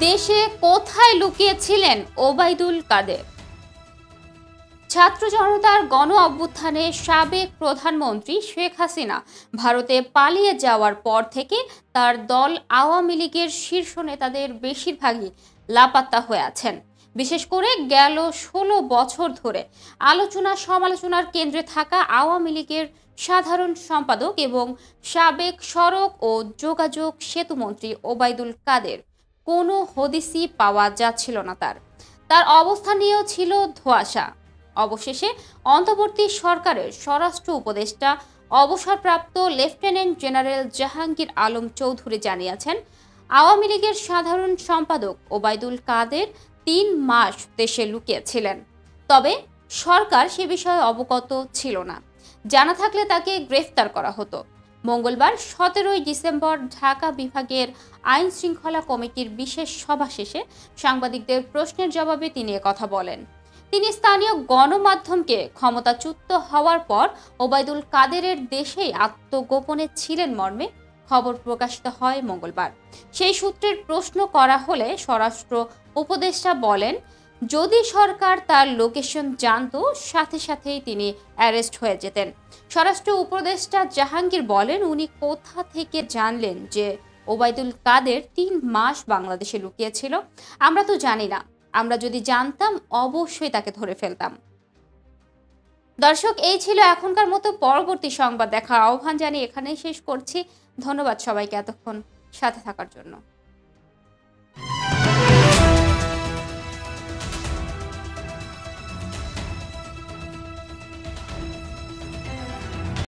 দেশে কোথায় লুকিয়েছিলেন ওবায়দুল কাদের? ছাত্র জনতার গণ অভ্যুত্থানে সাবেক প্রধানমন্ত্রী শেখ হাসিনা ভারতে পালিয়ে যাওয়ার পর থেকে তার দল আওয়ামী লীগের শীর্ষ নেতাদের বেশিরভাগই লাপাত্তা হয়ে আছেন। বিশেষ করে গেল ১৬ বছর ধরে আলোচনা সমালোচনার কেন্দ্রে থাকা আওয়ামী লীগের সাধারণ সম্পাদক এবং সাবেক সড়ক ও যোগাযোগ সেতুমন্ত্রী ওবায়দুল কাদের কোনো হদিসই পাওয়া যাচ্ছিল না। তার অবস্থান নিয়েও ছিল ধোঁয়াশা। অবশেষে অন্তর্বর্তী সরকারের স্বরাষ্ট্র উপদেষ্টা অবসরপ্রাপ্ত লেফটেন্যান্ট জেনারেল জাহাঙ্গীর আলম চৌধুরী জানিয়েছেন, আওয়ামী লীগের সাধারণ সম্পাদক ওবায়দুল কাদের ৩ মাস দেশে লুকিয়েছিলেন। তবে সরকার সে বিষয়ে অবগত ছিল না। জানা থাকলে তাকে গ্রেফতার করা হতো। মঙ্গলবার ১৭ ডিসেম্বর ঢাকা বিভাগের আইন শৃঙ্খলা কমিটির বিশেষ সভা শেষে সাংবাদিকদের প্রশ্নের জবাবে তিনি কথা বলেন। তিনি স্থানীয় গণমাধ্যমকে ক্ষমতাচ্যুত হওয়ার পর ওবায়দুল কাদেরের দেশেই আত্মগোপনে ছিলেন মর্মে খবর প্রকাশিত হয় মঙ্গলবার। সেই সূত্রের প্রশ্ন করা হলে স্বরাষ্ট্র উপদেষ্টা বলেন, যদি সরকার তার লোকেশন জানতো সাথে সাথেই তিনি অ্যারেস্ট হয়ে যেতেন। স্বরাষ্ট্র উপদেষ্টা জাহাঙ্গীর বলেন, উনি কোথা থেকে জানলেন যে ওবায়দুল কাদের ৩ মাস বাংলাদেশে লুকিয়েছিল? আমরা তো জানি না। আমরা যদি জানতাম অবশ্যই তাকে ধরে ফেলতাম। দর্শক, এই ছিল এখনকার মতো। পরবর্তী সংবাদ দেখার আহ্বান জানিয়ে এখানেই শেষ করছি। ধন্যবাদ সবাইকে এতক্ষণ সাথে থাকার জন্য।